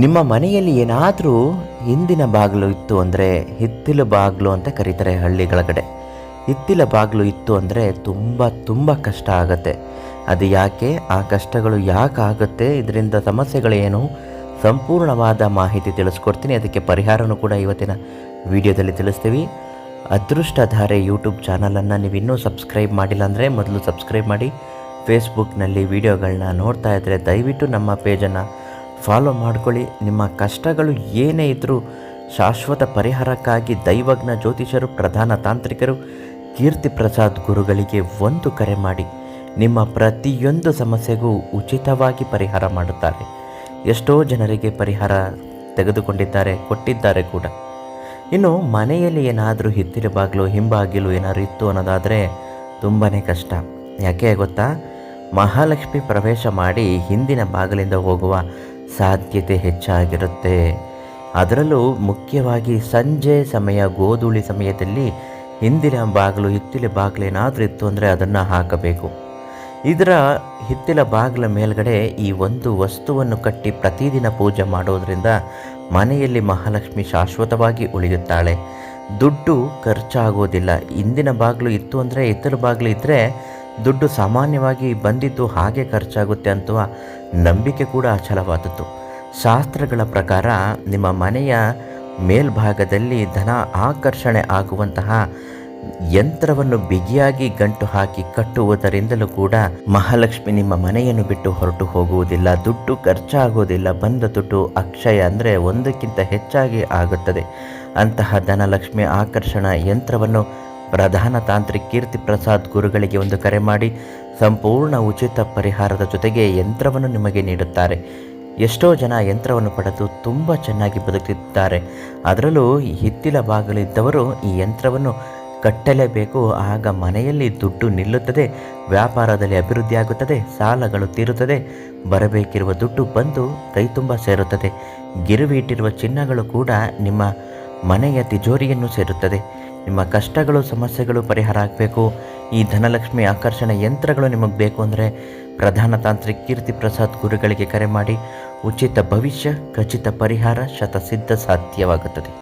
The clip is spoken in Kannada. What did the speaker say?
ನಿಮ್ಮ ಮನೆಯಲ್ಲಿ ಏನಾದರೂ ಹಿಂದಿನ ಬಾಗಿಲು ಇತ್ತು ಅಂದರೆ ಹಿತ್ತಿಲು ಬಾಗಿಲು ಅಂತ ಕರೀತಾರೆ ಹಳ್ಳಿಗಳ ಕಡೆ. ಹಿತ್ತಿಲ ಬಾಗಿಲು ಇತ್ತು ಅಂದರೆ ತುಂಬ ಕಷ್ಟ ಆಗುತ್ತೆ. ಅದು ಯಾಕೆ, ಆ ಕಷ್ಟಗಳು ಯಾಕೆ ಆಗುತ್ತೆ, ಇದರಿಂದ ಸಮಸ್ಯೆಗಳೇನು, ಸಂಪೂರ್ಣವಾದ ಮಾಹಿತಿ ತಿಳಿಸ್ಕೊಡ್ತೀನಿ. ಅದಕ್ಕೆ ಪರಿಹಾರನೂ ಕೂಡ ಇವತ್ತಿನ ವಿಡಿಯೋದಲ್ಲಿ ತಿಳಿಸ್ತೀವಿ. ಅದೃಷ್ಟಧಾರೆ ಯೂಟ್ಯೂಬ್ ಚಾನಲನ್ನು ನೀವು ಇನ್ನೂ ಸಬ್ಸ್ಕ್ರೈಬ್ ಮಾಡಿಲ್ಲ ಅಂದರೆ ಮೊದಲು ಸಬ್ಸ್ಕ್ರೈಬ್ ಮಾಡಿ. ಫೇಸ್ಬುಕ್ನಲ್ಲಿ ವಿಡಿಯೋಗಳನ್ನ ನೋಡ್ತಾ ಇದ್ದರೆ ದಯವಿಟ್ಟು ನಮ್ಮ ಪೇಜನ್ನು ಫಾಲೋ ಮಾಡ್ಕೊಳ್ಳಿ. ನಿಮ್ಮ ಕಷ್ಟಗಳು ಏನೇ ಇದ್ದರೂ ಶಾಶ್ವತ ಪರಿಹಾರಕ್ಕಾಗಿ ದೈವಜ್ಞ ಜ್ಯೋತಿಷರು, ಪ್ರಧಾನ ತಾಂತ್ರಿಕರು, ಕೀರ್ತಿ ಪ್ರಸಾದ್ ಗುರುಗಳಿಗೆ ಒಂದು ಕರೆ ಮಾಡಿ ನಿಮ್ಮ ಪ್ರತಿಯೊಂದು ಸಮಸ್ಯೆಗೂ ಉಚಿತವಾಗಿ ಪರಿಹಾರ ಮಾಡುತ್ತಾರೆ. ಎಷ್ಟೋ ಜನರಿಗೆ ಪರಿಹಾರ ತೆಗೆದುಕೊಂಡಿದ್ದಾರೆ, ಕೊಟ್ಟಿದ್ದಾರೆ ಕೂಡ. ಇನ್ನು ಮನೆಯಲ್ಲಿ ಏನಾದರೂ ಹಿತ್ತಿಲ ಬಾಗಿಲು, ಹಿಂಬಾಗಿಲು ಏನಾದರೂ ಇತ್ತು ಅನ್ನೋದಾದರೆ ತುಂಬಾ ಕಷ್ಟ. ಯಾಕೆ ಗೊತ್ತಾ? ಮಹಾಲಕ್ಷ್ಮಿ ಪ್ರವೇಶ ಮಾಡಿ ಹಿಂದಿನ ಬಾಗಿಲಿಂದ ಹೋಗುವ ಸಾಧ್ಯತೆ ಹೆಚ್ಚಾಗಿರುತ್ತೆ. ಅದರಲ್ಲೂ ಮುಖ್ಯವಾಗಿ ಸಂಜೆ ಸಮಯ, ಗೋಧೂಳಿ ಸಮಯದಲ್ಲಿ ಹಿಂದಿನ ಬಾಗಿಲು, ಹಿತ್ತಿಲ ಬಾಗಿಲು ಏನಾದರೂ ಇತ್ತು ಅಂದರೆ ಅದನ್ನು ಹಾಕಬೇಕು. ಇದರ ಹಿತ್ತಿಲ ಬಾಗಿಲ ಮೇಲ್ಗಡೆ ಈ ಒಂದು ವಸ್ತುವನ್ನು ಕಟ್ಟಿ ಪ್ರತಿದಿನ ಪೂಜೆ ಮಾಡೋದರಿಂದ ಮನೆಯಲ್ಲಿ ಮಹಾಲಕ್ಷ್ಮಿ ಶಾಶ್ವತವಾಗಿ ಉಳಿಯುತ್ತಾಳೆ. ದುಡ್ಡು ಖರ್ಚಾಗೋದಿಲ್ಲ. ಹಿಂದಿನ ಬಾಗಿಲು ಇತ್ತು ಅಂದರೆ, ಹಿತ್ತಲ ಬಾಗಿಲು ಇದ್ದರೆ ದುಡ್ಡು ಸಾಮಾನ್ಯವಾಗಿ ಬಂದಿದ್ದು ಹಾಗೆ ಖರ್ಚಾಗುತ್ತೆ ಅಂತುವ ನಂಬಿಕೆ ಕೂಡ ಅಚಲವಾದದ್ದು. ಶಾಸ್ತ್ರಗಳ ಪ್ರಕಾರ ನಿಮ್ಮ ಮನೆಯ ಮೇಲ್ಭಾಗದಲ್ಲಿ ಧನ ಆಕರ್ಷಣೆ ಆಗುವಂತಹ ಯಂತ್ರವನ್ನು ಬಿಗಿಯಾಗಿ ಗಂಟು ಹಾಕಿ ಕಟ್ಟುವುದರಿಂದಲೂ ಕೂಡ ಮಹಾಲಕ್ಷ್ಮಿ ನಿಮ್ಮ ಮನೆಯನ್ನು ಬಿಟ್ಟು ಹೊರಟು ಹೋಗುವುದಿಲ್ಲ. ದುಡ್ಡು ಖರ್ಚಾಗೋದಿಲ್ಲ. ಬಂದ ದುಡ್ಡು ಅಕ್ಷಯ ಅಂದರೆ ಒಂದಕ್ಕಿಂತ ಹೆಚ್ಚಾಗಿ ಆಗುತ್ತದೆ. ಅಂತಹ ಧನಲಕ್ಷ್ಮಿ ಆಕರ್ಷಣಾ ಯಂತ್ರವನ್ನು ಪ್ರಧಾನ ತಾಂತ್ರಿಕ ಕೀರ್ತಿ ಪ್ರಸಾದ್ ಗುರುಗಳಿಗೆ ಒಂದು ಕರೆ ಮಾಡಿ ಸಂಪೂರ್ಣ ಉಚಿತ ಪರಿಹಾರದ ಜೊತೆಗೆ ಯಂತ್ರವನ್ನು ನಿಮಗೆ ನೀಡುತ್ತಾರೆ. ಎಷ್ಟೋ ಜನ ಯಂತ್ರವನ್ನು ಪಡೆದು ತುಂಬ ಚೆನ್ನಾಗಿ ಬದುಕುತ್ತಿದ್ದಾರೆ. ಅದರಲ್ಲೂ ಹಿತ್ತಿಲ ಬಾಗಿಲಿದ್ದವರು ಈ ಯಂತ್ರವನ್ನು ಕಟ್ಟಲೇಬೇಕು. ಆಗ ಮನೆಯಲ್ಲಿ ದುಡ್ಡು ನಿಲ್ಲುತ್ತದೆ, ವ್ಯಾಪಾರದಲ್ಲಿ ಅಭಿವೃದ್ಧಿಯಾಗುತ್ತದೆ, ಸಾಲಗಳು ತೀರುತ್ತದೆ, ಬರಬೇಕಿರುವ ದುಡ್ಡು ಬಂದು ಕೈ ತುಂಬ ಸೇರುತ್ತದೆ. ಗಿರುವಿ ಇಟ್ಟಿರುವ ಚಿನ್ನಗಳು ಕೂಡ ನಿಮ್ಮ ಮನೆಯ ತಿಜೋರಿಯನ್ನು ಸೇರುತ್ತದೆ. ನಿಮ್ಮ ಕಷ್ಟಗಳು, ಸಮಸ್ಯೆಗಳು ಪರಿಹಾರ ಆಗಬೇಕು. ಈ ಧನಲಕ್ಷ್ಮಿ ಆಕರ್ಷಣೆ ಯಂತ್ರಗಳು ನಿಮಗೆ ಬೇಕು ಅಂದರೆ ಪ್ರಧಾನ ತಾಂತ್ರಿಕ ಕೀರ್ತಿ ಪ್ರಸಾದ್ ಗುರುಗಳಿಗೆ ಕರೆ ಮಾಡಿ. ಉಚಿತ ಭವಿಷ್ಯ, ಖಚಿತ ಪರಿಹಾರ ಶತಸಿದ್ಧ ಸಾಧ್ಯವಾಗುತ್ತದೆ.